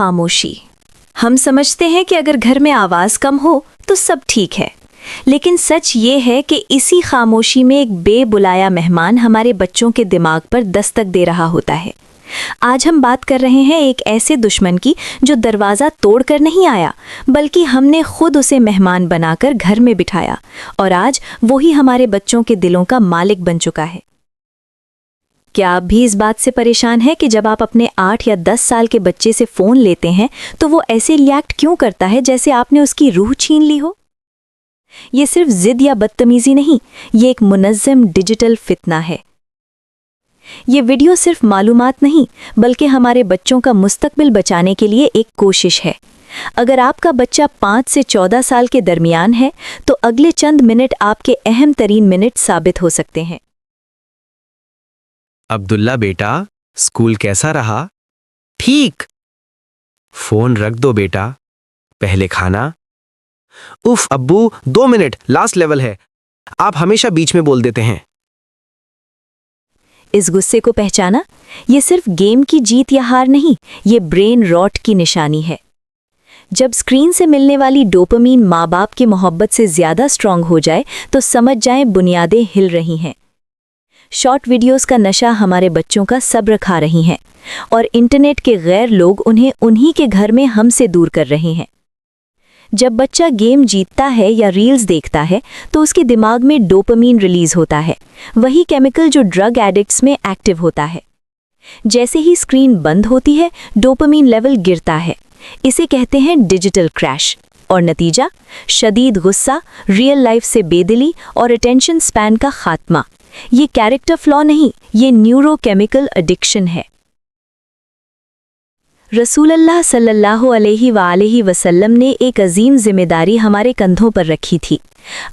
खामोशी। हम समझते हैं कि अगर घर में आवाज़ कम हो तो सब ठीक है, लेकिन सच ये है कि इसी खामोशी में एक बेबुलाया मेहमान हमारे बच्चों के दिमाग पर दस्तक दे रहा होता है। आज हम बात कर रहे हैं एक ऐसे दुश्मन की जो दरवाज़ा तोड़कर नहीं आया, बल्कि हमने खुद उसे मेहमान बनाकर घर में बिठाया और आज वही हमारे बच्चों के दिलों का मालिक बन चुका है। क्या आप भी इस बात से परेशान हैं कि जब आप अपने 8 या 10 साल के बच्चे से फ़ोन लेते हैं तो वो ऐसे रिएक्ट क्यों करता है जैसे आपने उसकी रूह छीन ली हो? ये सिर्फ जिद या बदतमीजी नहीं, ये एक मुनज़्ज़म डिजिटल फितना है। ये वीडियो सिर्फ मालूमात नहीं, बल्कि हमारे बच्चों का मुस्तकबिल बचाने के लिए एक कोशिश है। अगर आपका बच्चा 5 से 14 साल के दरमियान है तो अगले चंद मिनट आपके अहम तरीन मिनट साबित हो सकते हैं। अब्दुल्ला बेटा, स्कूल कैसा रहा? ठीक। फोन रख दो बेटा, पहले खाना। उफ अब्बू, 2 मिनट, लास्ट लेवल है। आप हमेशा बीच में बोल देते हैं। इस गुस्से को पहचाना? ये सिर्फ गेम की जीत या हार नहीं, ये ब्रेन रॉट की निशानी है। जब स्क्रीन से मिलने वाली डोपामीन माँ बाप की मोहब्बत से ज़्यादा स्ट्रांग हो जाए तो समझ जाएं बुनियादें हिल रही हैं। शॉर्ट वीडियोस का नशा हमारे बच्चों का सब्र खा रही हैं और इंटरनेट के गैर लोग उन्हें उन्हीं के घर में हमसे दूर कर रहे हैं। जब बच्चा गेम जीतता है या रील्स देखता है तो उसके दिमाग में डोपामीन रिलीज होता है, वही केमिकल जो ड्रग एडिक्ट्स में एक्टिव होता है। जैसे ही स्क्रीन बंद होती है, डोपामीन लेवल गिरता है। इसे कहते हैं डिजिटल क्रैश, और नतीजा शदीद गुस्सा, रियल लाइफ से बेदिली और अटेंशन स्पैन का खात्मा। ये कैरेक्टर फ्लॉ नहीं, ये न्यूरोकेमिकल एडिक्शन है। रसूलुल्लाह सल्लल्लाहु अलैहि वसल्लम ने एक अजीम जिम्मेदारी हमारे कंधों पर रखी थी।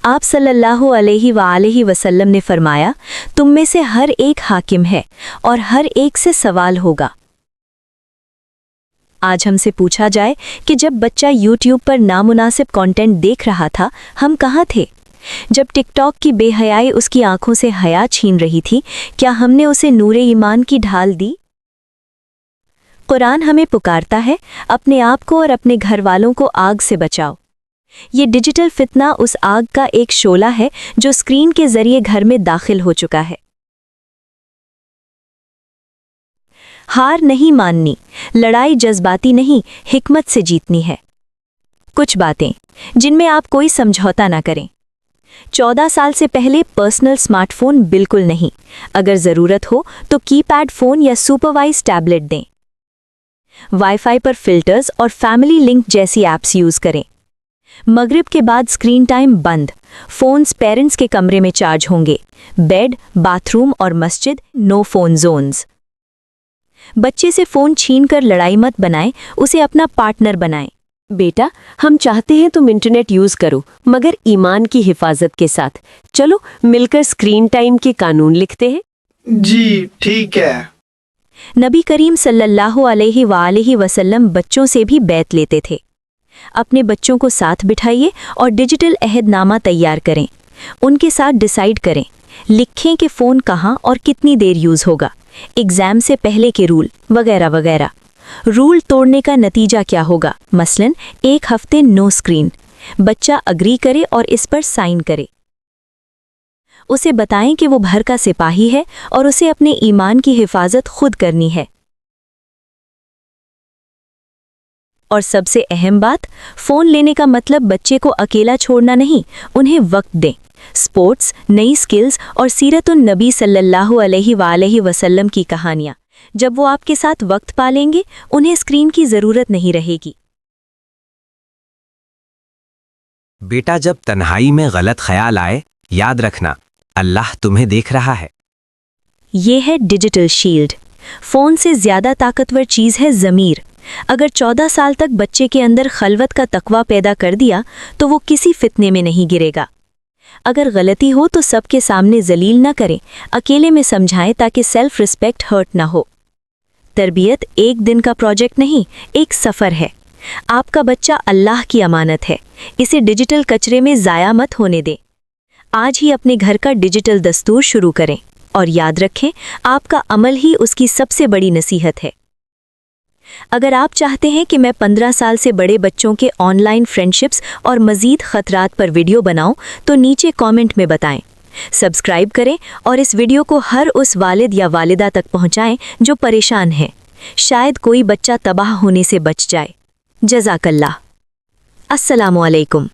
आप सल्लल्लाहु अलैहि वसल्लम ने फरमाया, तुम में से हर एक हाकिम है और हर एक से सवाल होगा। आज हमसे पूछा जाए कि जब बच्चा यूट्यूब पर नामुनासिब कंटेंट देख रहा था, हम कहाँ थे? जब टिकटॉक की बेहयाई उसकी आंखों से हया छीन रही थी, क्या हमने उसे नूरे ईमान की ढाल दी? कुरान हमें पुकारता है, अपने आप को और अपने घर वालों को आग से बचाओ। ये डिजिटल फितना उस आग का एक शोला है जो स्क्रीन के जरिए घर में दाखिल हो चुका है। हार नहीं माननी, लड़ाई जज्बाती नहीं, हिकमत से जीतनी है। कुछ बातें जिनमें आप कोई समझौता ना करें। 14 साल से पहले पर्सनल स्मार्टफोन बिल्कुल नहीं। अगर ज़रूरत हो तो कीपैड फ़ोन या सुपरवाइज टैबलेट दें। वाईफाई पर फिल्टर्स और फैमिली लिंक जैसी ऐप्स यूज़ करें। मगरिब के बाद स्क्रीन टाइम बंद। फ़ोन्स पेरेंट्स के कमरे में चार्ज होंगे। बेड, बाथरूम और मस्जिद नो फ़ोन जोन्स। बच्चे से फ़ोन छीनकर लड़ाई मत बनाएं, उसे अपना पार्टनर बनाएं। बेटा, हम चाहते हैं तुम इंटरनेट यूज़ करो, मगर ईमान की हिफाजत के साथ। चलो मिलकर स्क्रीन टाइम के कानून लिखते हैं। जी ठीक है। नबी करीम सल्लल्लाहु अलैहि वसल्लम बच्चों से भी बैत लेते थे। अपने बच्चों को साथ बिठाइए और डिजिटल अहदनामा तैयार करें। उनके साथ डिसाइड करें, लिखें कि फ़ोन कहाँ और कितनी देर यूज़ होगा, एग्ज़ाम से पहले के रूल वगैरह वगैरह। रूल तोड़ने का नतीजा क्या होगा? मसलन 1 हफ्ते नो स्क्रीन। बच्चा अग्री करे और इस पर साइन करे। उसे बताएं कि वो घर का सिपाही है और उसे अपने ईमान की हिफाजत खुद करनी है। और सबसे अहम बात, फ़ोन लेने का मतलब बच्चे को अकेला छोड़ना नहीं, उन्हें वक्त दें। स्पोर्ट्स, नई स्किल्स और सीरतुन नबी सल्लल्लाहु अलैहि वसल्लम की कहानियाँ, जब वो आपके साथ वक्त पालेंगे, उन्हें स्क्रीन की ज़रूरत नहीं रहेगी। बेटा, जब तन्हाई में गलत ख्याल आए, याद रखना, अल्लाह तुम्हें देख रहा है। ये है डिजिटल शील्ड। फ़ोन से ज़्यादा ताकतवर चीज़ है ज़मीर। अगर 14 साल तक बच्चे के अंदर खलवत का तकवा पैदा कर दिया तो वो किसी फितने में नहीं गिरेगा। अगर गलती हो तो सबके सामने जलील न करें, अकेले में समझाएं ताकि सेल्फ रिस्पेक्ट हर्ट ना हो। तरबियत एक दिन का प्रोजेक्ट नहीं, एक सफ़र है। आपका बच्चा अल्लाह की अमानत है, इसे डिजिटल कचरे में ज़ाया मत होने दें। आज ही अपने घर का डिजिटल दस्तूर शुरू करें और याद रखें, आपका अमल ही उसकी सबसे बड़ी नसीहत है। अगर आप चाहते हैं कि मैं 15 साल से बड़े बच्चों के ऑनलाइन फ्रेंडशिप्स और मज़ीद खतरात पर वीडियो बनाऊं, तो नीचे कमेंट में बताएं। सब्सक्राइब करें और इस वीडियो को हर उस वालिद या वालिदा तक पहुंचाएं जो परेशान है। शायद कोई बच्चा तबाह होने से बच जाए। जज़ाकल्लाह। अस्सलामु अलैकुम।